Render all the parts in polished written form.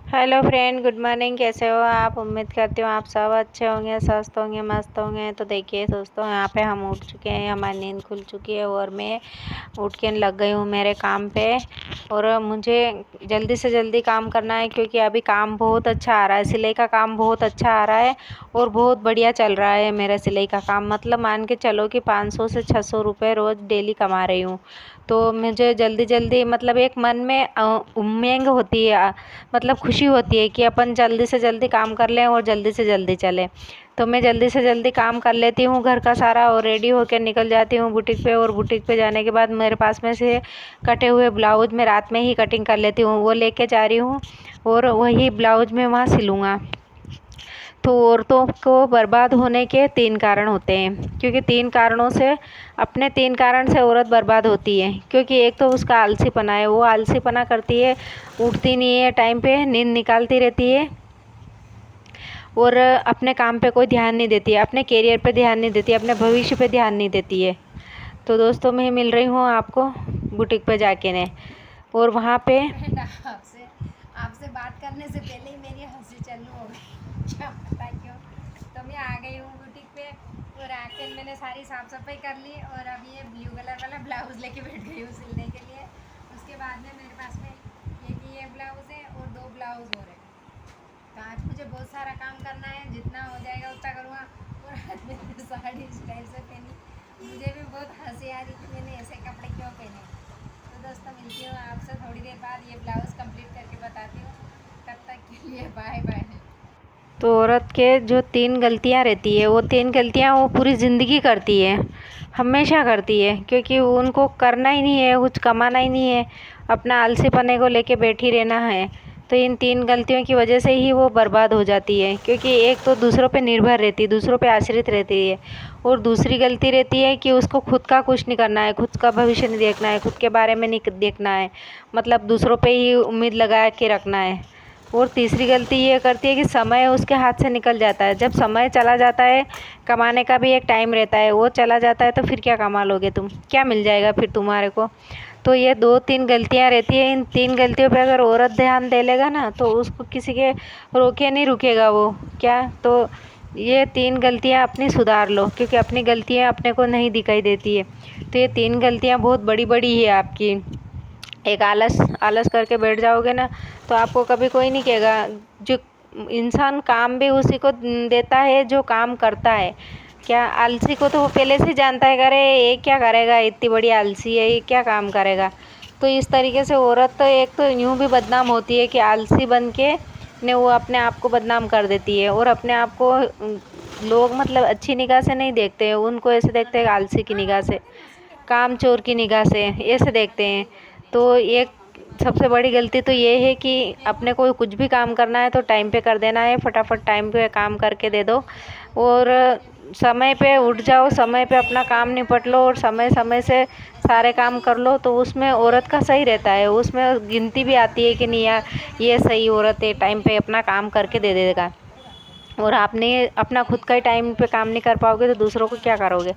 Hello friend, good morning. कैसे हो आप? उम्मीद करती हूँ आप सब अच्छे होंगे, स्वस्थ होंगे, मस्त होंगे। तो देखिए दोस्तों, यहाँ पे हम उठ चुके हैं, हमारी नींद खुल चुकी है और मैं उठ के लग गई हूँ मेरे काम पे। और मुझे जल्दी से जल्दी काम करना है क्योंकि अभी काम बहुत अच्छा आ रहा है, सिलाई का काम बहुत अच्छा आ रहा है और बहुत बढ़िया चल रहा है मेरा सिलाई का काम। मतलब मान के चलो कि 500 से 600 रुपये रोज़ डेली कमा रही हूँ। तो मुझे जल्दी जल्दी मतलब एक मन में उम्मीद होती है, मतलब खुशी होती है कि अपन जल्दी से जल्दी काम कर लें और जल्दी से जल्दी चलें। तो मैं जल्दी से जल्दी काम कर लेती हूँ घर का सारा और रेडी होकर निकल जाती हूँ बुटीक पे। और बुटीक पे जाने के बाद मेरे पास में से कटे हुए ब्लाउज मैं रात में ही कटिंग कर लेती हूँ, वो लेके जा रही हूँ और वही ब्लाउज मैं वहाँ सिलूँगा। तो औरतों को बर्बाद होने के 3 कारण होते हैं, क्योंकि 3 कारणों से अपने 3 कारण से औरत बर्बाद होती है। क्योंकि एक तो उसका आलसीपना है, वो आलसीपना करती है, उठती नहीं है टाइम पे, नींद निकालती रहती है और अपने काम पे कोई ध्यान नहीं देती है, अपने करियर पे ध्यान नहीं देती है, अपने भविष्य पे ध्यान नहीं देती है। तो दोस्तों, मैं मिल रही हूँ आपको बुटीक पे जाके ने, और वहाँ पे आपसे आपसे बात करने से पहले ही मेरी हंसी चालू हो गई। क्या पता क्यों। तो मैं आ गई हूँ बुटीक पे और आके मैंने सारी साफ सफाई कर ली और अब ये ब्लू कलर वाला ब्लाउज लेके बैठ गई हूँ सिलने के लिए। उसके बाद में मेरे पास में ये ब्लाउज है और 2 ब्लाउज और है। तो आज मुझे बहुत सारा काम करना है, जितना हो जाएगा उतना करूँगा। और आज मैंने साड़ी स्टाइल से पहनी, मुझे भी बहुत हंसी आ रही कि मैंने ऐसे कपड़े क्यों पहने। तो दोस्तों, मिलती हूँ आपसे थोड़ी देर बाद, ये ब्लाउज कंप्लीट करके बताती हूँ। तब तक के लिए बाय बाय। तो औरत के जो 3 गलतियाँ रहती है, वो 3 गलतियाँ वो पूरी ज़िंदगी करती है, हमेशा करती है। क्योंकि उनको करना ही नहीं है, कुछ कमाना ही नहीं है, अपना आलसीपने को लेके बैठी रहना है। तो इन 3 गलतियों की वजह से ही वो बर्बाद हो जाती है। क्योंकि एक तो दूसरों पे निर्भर रहती है, दूसरों पे आश्रित रहती है। और दूसरी गलती रहती है कि उसको खुद का कुछ नहीं करना है, खुद का भविष्य नहीं देखना है, खुद के बारे में नहीं देखना है, मतलब दूसरों पे ही उम्मीद लगा के रखना है। और तीसरी गलती ये करती है कि समय उसके हाथ से निकल जाता है। जब समय चला जाता है, कमाने का भी एक टाइम रहता है, वो चला जाता है, तो फिर क्या कमा लोगे तुम, क्या मिल जाएगा फिर तुम्हारे को। तो ये 2-3 गलतियां रहती है, इन 3 गलतियों पे अगर औरत ध्यान दे लेगा ना, तो उसको किसी के रोके नहीं रुकेगा वो। क्या तो ये 3 गलतियां अपनी सुधार लो, क्योंकि अपनी गलतियां अपने को नहीं दिखाई देती है। तो ये 3 गलतियां बहुत बड़ी बड़ी है आपकी। एक आलस आलस करके बैठ जाओगे ना, तो आपको कभी कोई नहीं कहेगा। जो इंसान काम भी उसी को देता है जो काम करता है। क्या आलसी को तो वो पहले से जानता है, अरे ये क्या करेगा, इतनी बड़ी आलसी है, ये क्या काम करेगा। तो इस तरीके से औरत तो एक तो यूं भी बदनाम होती है कि आलसी बन के ने वो अपने आप को बदनाम कर देती है। और अपने आप को लोग मतलब अच्छी निगाह से नहीं देखते हैं, उनको ऐसे देखते हैं आलसी की निगाह से, काम चोर की निगाह से ऐसे देखते हैं। तो एक सबसे बड़ी गलती तो ये है कि अपने को कुछ भी काम करना है तो टाइम पे कर देना है, फटाफट टाइम पे काम करके दे दो और समय पे उठ जाओ, समय पे अपना काम निपट लो और समय समय से सारे काम कर लो। तो उसमें औरत का सही रहता है, उसमें गिनती भी आती है कि नहीं यार, ये सही औरत है, टाइम पे अपना काम करके दे देगा। और आपने अपना खुद का ही टाइम पे काम नहीं कर पाओगे तो दूसरों को क्या करोगे।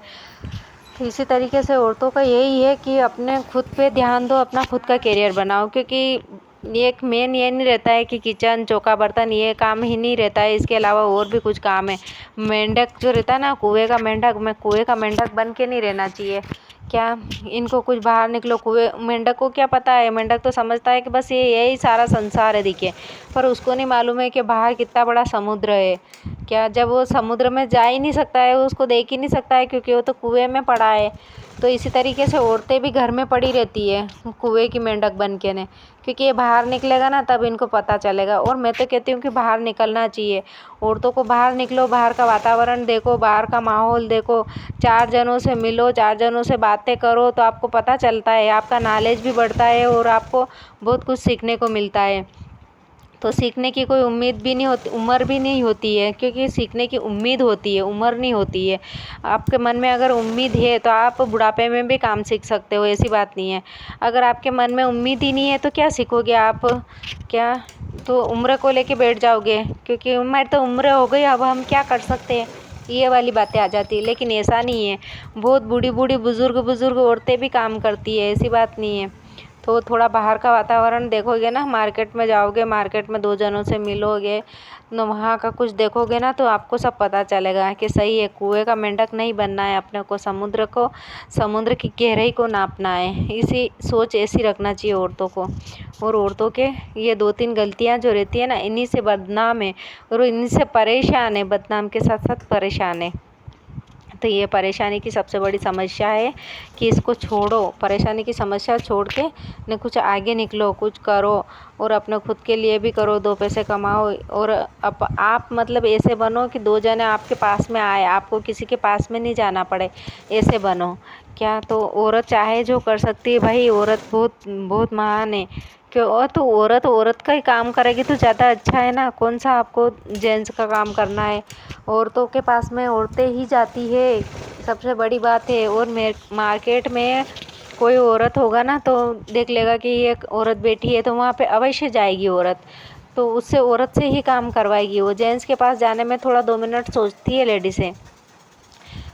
तो इसी तरीके से औरतों का यही है कि अपने खुद पे ध्यान दो, अपना खुद का करियर बनाओ। क्योंकि ये एक मेन ये नहीं रहता है कि किचन चौका बर्तन ये काम ही नहीं रहता है, इसके अलावा और भी कुछ काम है। मेंढक जो रहता है ना, कुएं का मेंढक, मैं कुएं का मेंढक बन के नहीं रहना चाहिए। क्या इनको कुछ बाहर निकलो, कुएं मेंढक को क्या पता है, मेंढक तो समझता है कि बस ये यही सारा संसार है दिखे, पर उसको नहीं मालूम है कि बाहर कितना बड़ा समुद्र है। क्या जब वो समुद्र में जा ही नहीं सकता है, उसको देख ही नहीं सकता है, क्योंकि वो तो कुएं में पड़ा है। तो इसी तरीके से औरतें भी घर में पड़ी रहती है कुएं की मेंढक बन के ने, क्योंकि ये बाहर निकलेगा ना तब इनको पता चलेगा। और मैं तो कहती हूँ कि बाहर निकलना चाहिए औरतों को, बाहर निकलो, बाहर का वातावरण देखो, बाहर का माहौल देखो, 4 जनों से मिलो, 4 जनों से बातें करो, तो आपको पता चलता है, आपका नॉलेज भी बढ़ता है और आपको बहुत कुछ सीखने को मिलता है। तो सीखने की कोई उम्मीद भी नहीं होती, उम्र भी नहीं होती है, क्योंकि सीखने की उम्मीद होती है, उम्र नहीं होती है। आपके मन में अगर उम्मीद है तो आप बुढ़ापे में भी काम सीख सकते हो, ऐसी बात नहीं है। अगर आपके मन में उम्मीद ही नहीं है तो क्या सीखोगे आप। क्या तो उम्र को लेके बैठ जाओगे, क्योंकि उम्र तो उम्र हो गई, अब हम क्या कर सकते हैं, ये वाली बातें आ जाती है। लेकिन ऐसा नहीं है, बहुत बूढ़ी बूढ़ी बुज़ुर्ग बुज़ुर्ग औरतें भी काम करती है, ऐसी बात नहीं है। तो थोड़ा बाहर का वातावरण देखोगे ना, मार्केट में जाओगे, मार्केट में 2 जनों से मिलोगे, तो वहाँ का कुछ देखोगे ना तो आपको सब पता चलेगा कि सही है, कुएं का मेंढक नहीं बनना है अपने को, समुद्र की गहराई को नापना है। इसी सोच ऐसी रखना चाहिए औरतों को। और औरतों के ये 2-3 गलतियाँ जो रहती है ना, इन्हीं से बदनाम है और इन्हीं से परेशान है, बदनाम के साथ साथ परेशान है। तो ये परेशानी की सबसे बड़ी समस्या है कि इसको छोड़ो, परेशानी की समस्या छोड़ के न कुछ आगे निकलो, कुछ करो और अपने खुद के लिए भी करो, 2 पैसे कमाओ। और आप मतलब ऐसे बनो कि 2 जने आपके पास में आए, आपको किसी के पास में नहीं जाना पड़े, ऐसे बनो। क्या तो औरत चाहे जो कर सकती है भाई, औरत बहुत बहुत महान है। क्यों? तो औरत का ही काम करेगी तो ज़्यादा अच्छा है ना, कौन सा आपको जेंट्स का काम करना है। औरतों के पास में औरतें ही जाती है, सबसे बड़ी बात है। और मार्केट में कोई औरत होगा ना तो देख लेगा कि ये एक औरत बैठी है, तो वहाँ पे अवश्य जाएगी औरत, तो उससे औरत से ही काम करवाएगी वो। जेंट्स के पास जाने में थोड़ा 2 मिनट सोचती है लेडीज़ें।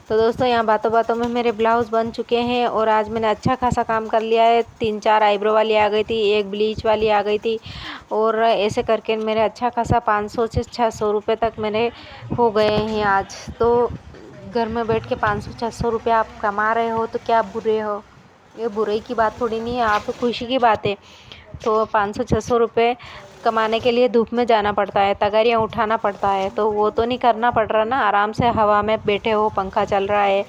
तो दोस्तों यहाँ बातों बातों में मेरे ब्लाउज़ बन चुके हैं और आज मैंने अच्छा खासा काम कर लिया है। 3-4 आईब्रो वाली आ गई थी, 1 ब्लीच वाली आ गई थी और ऐसे करके मेरे अच्छा खासा 500 से 600 रुपये तक मेरे हो गए हैं आज। तो घर में बैठ के 500-600 रुपये आप कमा रहे हो तो क्या बुरे हो, ये बुराई की बात थोड़ी नहीं है, आप तो खुशी की बात है। तो 500-600 रुपये कमाने के लिए धूप में जाना पड़ता है, तगारियाँ उठाना पड़ता है, तो वो तो नहीं करना पड़ रहा ना। आराम से हवा में बैठे हो, पंखा चल रहा है,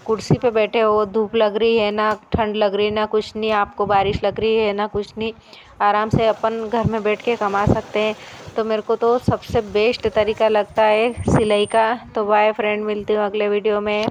कुर्सी पे बैठे हो, धूप लग रही है ना, ठंड लग रही है ना, कुछ नहीं, आपको बारिश लग रही है ना, कुछ नहीं, आराम से अपन घर में बैठ के कमा सकते हैं। तो मेरे को तो सबसे बेस्ट तरीका लगता है सिलाई का। तो बाय फ्रेंड, मिलती हूँ अगले वीडियो में।